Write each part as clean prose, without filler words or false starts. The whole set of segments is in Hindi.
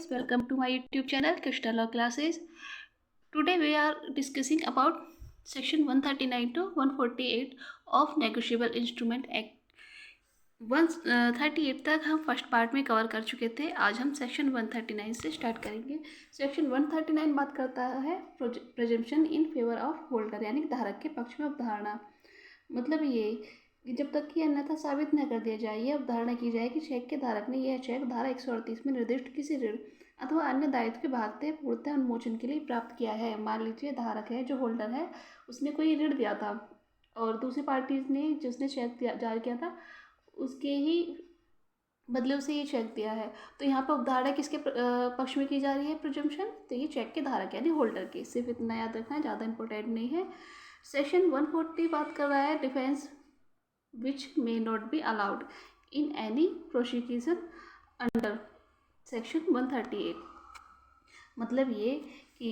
guys, welcome to my YouTube channel Krishna Law Classes. Today we are discussing about section 139 to 148 of Negotiable Instrument Act. 138 तक हम फर्स्ट पार्ट में कवर कर चुके थे। आज हम सेक्शन 139 से स्टार्ट करेंगे। सेक्शन 139 बात करता है प्रेजम्पशन इन फेवर ऑफ होल्डर, यानी धारक के पक्ष में अवधारणा। मतलब ये कि जब तक कि अन्यथा साबित न कर दिया जाए, यह अवधारणा की जाए कि चेक के धारक ने यह चेक धारा 138 में निर्दिष्ट किसी ऋण अथवा अन्य दायित्व के भागते पूर्णतः उन्मोचन के लिए प्राप्त किया है। मान लीजिए धारक है, जो होल्डर है, उसने कोई ऋण दिया था और दूसरी पार्टी ने जिसने चेक जारी किया था उसके ही बदले उसे ये चेक दिया है। तो यहाँ पर अवधारणा किसके पक्ष में की जा रही है प्रिजम्पशन? तो ये चेक के धारक यानी होल्डर की। सिर्फ इतना याद रखना है, ज़्यादा इंपॉर्टेंट नहीं है। सेक्शन 140 बात कर रहा है defence which may not be allowed in any prosecution under section 138। मतलब ये कि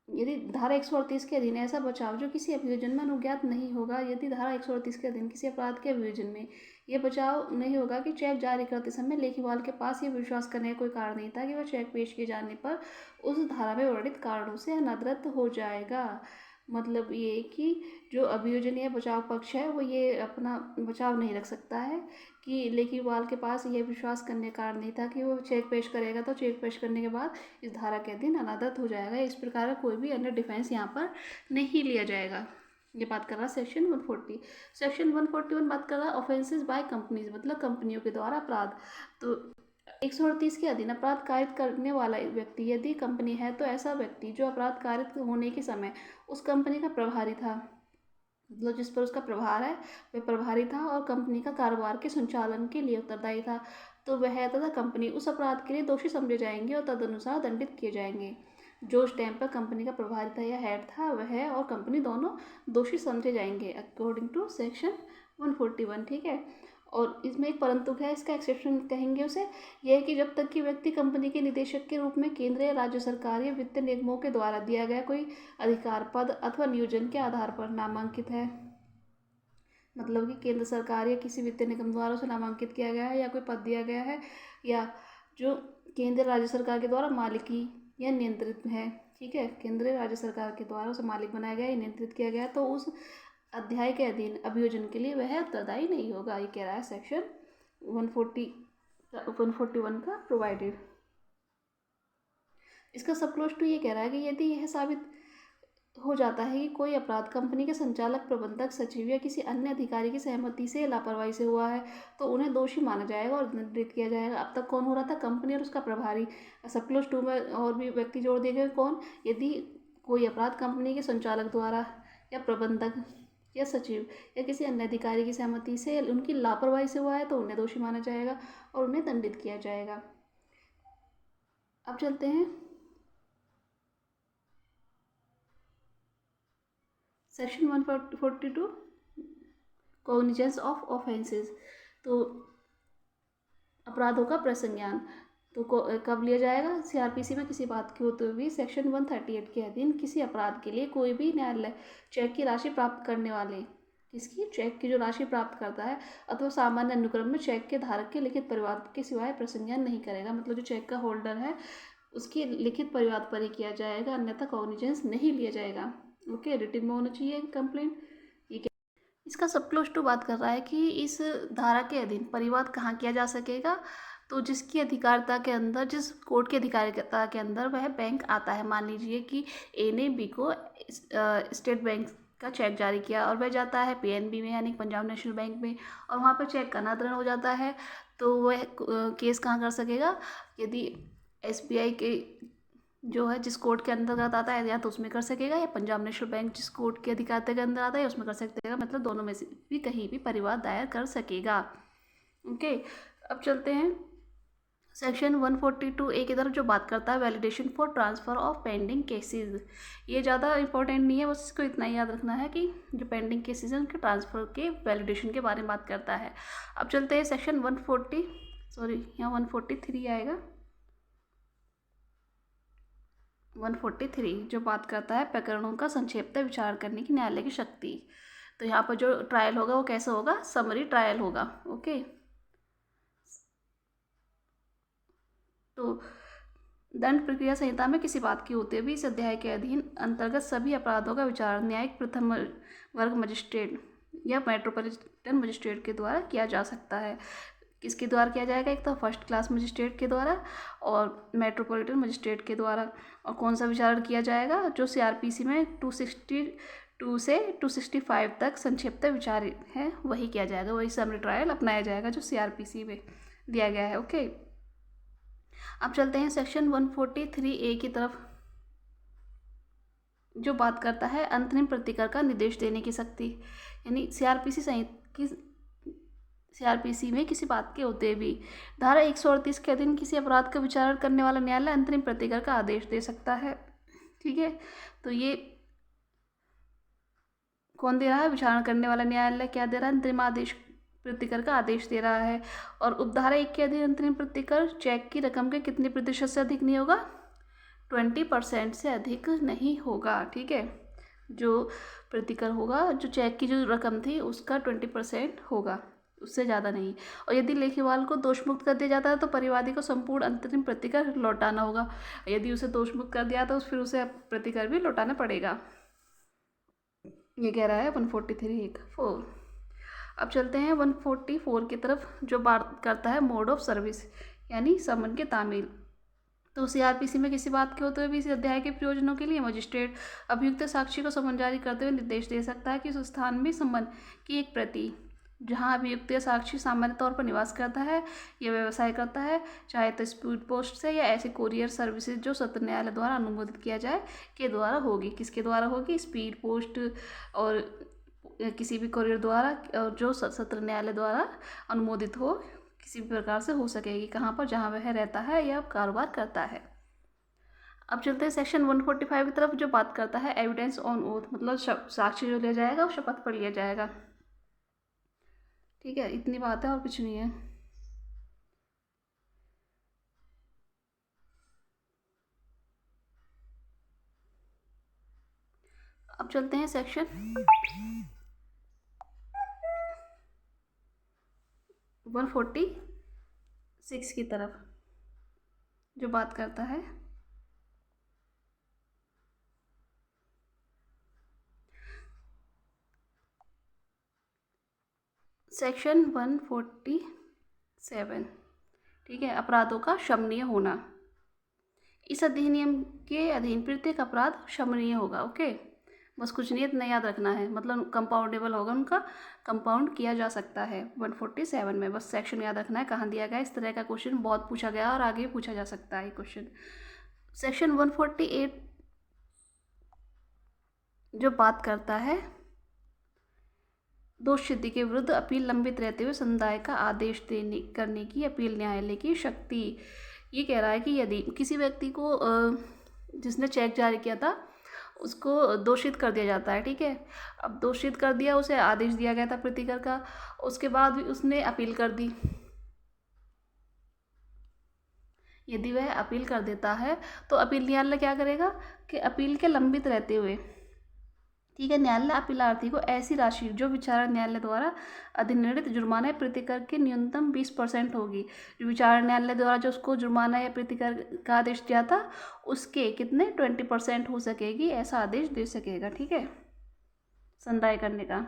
यदि धारा 138 के अधीन ऐसा बचाव जो किसी अभियोजन में अनुज्ञात नहीं होगा, यदि धारा 138 के अधीन किसी अपराध के अभियोजन में यह बचाव नहीं होगा कि चेक जारी करते समय लेखीवाल के पास यह विश्वास करने का कोई कारण नहीं था कि वह चेक पेश किए जाने पर उस धारा में वर्णित कारणों से अनधिकृत हो जाएगा। मतलब ये कि जो अभियोजन या बचाव पक्ष है वो ये अपना बचाव नहीं रख सकता है कि लेखीवाल के पास यह विश्वास करने का कारण नहीं था कि वो चेक पेश करेगा तो चेक पेश करने के बाद इस धारा के अधीन अनादत हो जाएगा। इस प्रकार का कोई भी अन्य डिफेंस यहाँ पर नहीं लिया जाएगा। ये बात कर रहा है सेक्शन 140। सेक्शन 141 बात कर रहा है ऑफेंसेस बाय कंपनीज, मतलब कंपनियों के द्वारा अपराध। तो 138 के अधीन अपराध कारित करने वाला व्यक्ति यदि कंपनी है तो ऐसा व्यक्ति जो अपराध कारित होने के समय उस कंपनी का प्रभारी था, मतलब जिस पर उसका प्रभार है वह प्रभारी था और कंपनी का कारोबार के संचालन के लिए उत्तरदायी था, तो वह तथा कंपनी उस अपराध के लिए दोषी समझे जाएंगे और तदनुसार दंडित किए जाएंगे। जो उस टाइम पर कंपनी का प्रभारी था या हेड था, वह और कंपनी दोनों दोषी समझे जाएंगे अकॉर्डिंग टू सेक्शन 141। ठीक है। और इसमें एक परंतु है, इसका एक्सेप्शन कहेंगे उसे, यह है कि जब तक कि व्यक्ति कंपनी के निदेशक के रूप में केंद्र या राज्य सरकार या वित्तीय निगमों के द्वारा दिया गया कोई अधिकार पद अथवा नियोजन के आधार पर नामांकित है। मतलब कि केंद्र सरकार या किसी वित्तीय निगम द्वारा उसे नामांकित किया गया है या कोई पद दिया गया है, या जो केंद्र राज्य सरकार के द्वारा मालिकी या नियंत्रित है। ठीक है, केंद्र राज्य सरकार के द्वारा उसे मालिक बनाया गया या नियंत्रित किया गया, तो उस अध्याय के अधीन अभियोजन के लिए वह उत्तरदायी नहीं होगा। ये कह रहा है सेक्शन 141 का प्रोवाइडेड। इसका सब क्लोज टू ये कह रहा है कि यदि यह साबित हो जाता है कि कोई अपराध कंपनी के संचालक, प्रबंधक, सचिव या किसी अन्य अधिकारी की सहमति से, लापरवाही से हुआ है तो उन्हें दोषी माना जाएगा और दंडित किया जाएगा। अब तक कौन हो रहा था? कंपनी और उसका प्रभारी। सब क्लोज टू में और भी व्यक्ति जोड़ दिए गए। कौन? यदि कोई अपराध कंपनी के संचालक द्वारा या प्रबंधक या सचिव या किसी अन्य अधिकारी की सहमति से, उनकी लापरवाही से हुआ है तो उन्हें दोषी माना जाएगा और उन्हें दंडित किया जाएगा। अब चलते हैं सेक्शन 142 कॉग्निजेंस ऑफ ऑफेंसेस। तो अपराधों का प्रसंज्ञान तो कब लिया जाएगा? सीआरपीसी में किसी बात की होते हुए सेक्शन 138 के अधीन किसी अपराध के लिए कोई भी न्यायालय चेक की राशि प्राप्त करने वाले, किसकी? चेक की जो राशि प्राप्त करता है अथवा सामान्य अनुक्रम में चेक के धारक के लिखित परिवाद के सिवाय प्रसंज्ञान नहीं करेगा। मतलब जो चेक का होल्डर है उसके लिखित परिवाद पर ही किया जाएगा, अन्यथा कॉग्निजेंस नहीं लिया जाएगा। ओके, रिटिन में होना चाहिए कंप्लेंट। ये इसका सब क्लोज टू बात कर रहा है कि इस धारा के अधीन परिवाद कहाँ किया जा सकेगा? तो जिसकी अधिकारिता के अंदर, जिस कोर्ट की अधिकारिता के अंदर वह बैंक आता है। मान लीजिए कि ए ने बी को स्टेट बैंक का चेक जारी किया और वह जाता है पीएनबी में, यानी पंजाब नेशनल बैंक में, और वहाँ पर चेक का अनादरण हो जाता है, तो वह केस कहाँ कर सकेगा? यदि एसबीआई के जो है जिस कोर्ट के अंतर्गत आता है या तो उसमें कर सकेगा, या पंजाब नेशनल बैंक जिस कोर्ट के अधिकारिता के अंदर आता है उसमें कर सकेगा। मतलब दोनों में से भी कहीं भी परिवाद दायर कर सकेगा। ओके, अब चलते हैं सेक्शन 142 ए की तरफ, जो बात करता है validation for transfer of pending cases. ये ज़्यादा इंपॉर्टेंट नहीं है, बस इसको इतना ही याद रखना है कि जो पेंडिंग केसेस हैं उनके ट्रांसफ़र के वैलिडेशन के बारे में बात करता है। अब चलते हैं सेक्शन यहाँ 143 आएगा। 143 जो बात करता है प्रकरणों का संक्षेपतः विचार करने की न्यायालय की शक्ति। तो यहाँ पर जो ट्रायल होगा वो कैसे होगा? समरी ट्रायल होगा। ओके, तो दंड प्रक्रिया संहिता में किसी बात की होते हुए इस अध्याय के अधीन अंतर्गत सभी अपराधों का विचार न्यायिक प्रथम वर्ग मजिस्ट्रेट या मेट्रोपॉलिटन मजिस्ट्रेट के द्वारा किया जा सकता है। किसके द्वारा किया जाएगा? एक तो फर्स्ट क्लास मजिस्ट्रेट के द्वारा और मेट्रोपॉलिटन मजिस्ट्रेट के द्वारा। और कौन सा विचारण किया जाएगा? जो CRPC में 262 से 265 तक संक्षिप्त विचार है वही किया जाएगा, वही समरी ट्रायल अपनाया जाएगा जो CRPC में दिया गया है। ओके, अब चलते हैं सेक्शन 143A की तरफ, जो बात करता है अंतरिम प्रतिकर का निर्देश देने की शक्ति। यानी CRPC में किसी बात के होते भी धारा 138 के अधीन किसी अपराध का विचारण करने वाला न्यायालय अंतरिम प्रतिकर का आदेश दे सकता है। ठीक है, तो ये कौन दे रहा है? विचारण करने वाला न्यायालय क्या दे रहा है? अंतरिम आदेश प्रतिकर का आदेश दे रहा है। और उपधारा 1 के अधीन अंतरिम प्रतिकर चेक की रकम के कितने प्रतिशत से अधिक नहीं होगा? 20% से अधिक नहीं होगा। ठीक है, जो प्रतिकर होगा, जो चेक की जो रकम थी उसका 20% होगा, उससे ज़्यादा नहीं। और यदि लेखीवाल को दोषमुक्त कर दिया जाता है तो परिवादी को संपूर्ण अंतरिम प्रतिकर लौटाना होगा। यदि उसे दोषमुक्त कर दिया तो फिर उसे प्रतिकर भी लौटाना पड़ेगा। ये कह रहा है 143(1)(4). अब चलते हैं 144 की तरफ, जो बात करता है मोड ऑफ सर्विस यानी समन के तामील। तो CRPC में किसी बात के होते हुए भी इस अध्याय के प्रयोजनों के लिए मजिस्ट्रेट अभियुक्त साक्षी को समन जारी करते हुए निर्देश दे सकता है कि उस स्थान में समन की एक प्रति जहां अभियुक्त या साक्षी सामान्य तौर पर निवास करता है या व्यवसाय करता है, चाहे तो स्पीड पोस्ट से या ऐसे कोरियर सर्विसेज जो सत्र न्यायालय द्वारा अनुमोदित किया जाए के द्वारा होगी। किसके द्वारा होगी? स्पीड पोस्ट और किसी भी कोरियर द्वारा, और जो सत्र न्यायालय द्वारा अनुमोदित हो, किसी भी प्रकार से हो सकेगी। कहाँ पर? जहाँ वह रहता है या कारोबार करता है। अब चलते हैं सेक्शन 145 की तरफ, जो बात करता है एविडेंस ऑन ओथ, मतलब साक्ष्य जो लिया जाएगा वो शपथ पर लिया जाएगा। ठीक है, इतनी बात है और कुछ नहीं है। अब चलते हैं सेक्शन 146 की तरफ, जो बात करता है सेक्शन 147। ठीक है, अपराधों का क्षमनीय होना। इस अधिनियम के अधीन प्रत्येक अपराध क्षमनीय होगा। ओके, बस कुछ नहीं, इतना याद रखना है, मतलब कंपाउंडेबल होगा, उनका कंपाउंड किया जा सकता है 147 में। बस सेक्शन याद रखना है कहाँ दिया गया। इस तरह का क्वेश्चन बहुत पूछा गया और आगे भी पूछा जा सकता है क्वेश्चन। सेक्शन 148 जो बात करता है दोष सिद्धि के विरुद्ध अपील लंबित रहते हुए समुदाय का आदेश करने की अपील न्यायालय की शक्ति। ये कह रहा है कि यदि किसी व्यक्ति को जिसने चेक जारी किया था उसको दोषित कर दिया जाता है। ठीक है, अब दोषित कर दिया, उसे आदेश दिया गया था प्रतिकर का, उसके बाद भी उसने अपील कर दी। यदि वह अपील कर देता है तो अपील न्यायालय क्या करेगा कि अपील के लंबित रहते हुए, ठीक है, न्यायालय अपीलार्थी को ऐसी राशि जो विचारण न्यायालय द्वारा अधिनिर्णित जुर्माना प्रतिकर के न्यूनतम 20% होगी। जो विचारण न्यायालय द्वारा जो उसको जुर्माना या प्रतिकर का आदेश दिया था उसके कितने 20% हो सकेगी, ऐसा आदेश दे सकेगा। ठीक है, संदाय करने का।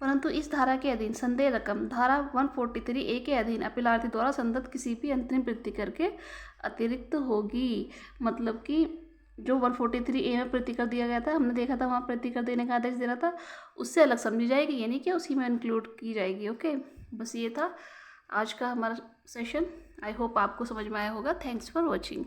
परंतु इस धारा के अधीन संदेह रकम धारा 143A के अधीन अपीलार्थी द्वारा संदत्त किसी भी अंतरिम प्रतिकर के अतिरिक्त होगी। मतलब कि जो 143A में प्रतिकर दिया गया था, हमने देखा था वहाँ प्रतिकर देने का आदेश दे रहा था, उससे अलग समझी जाएगी, यानी कि उसी में इंक्लूड की जाएगी। ओके, बस ये था आज का हमारा सेशन। आई होप आपको समझ में आया होगा। Thanks for watching.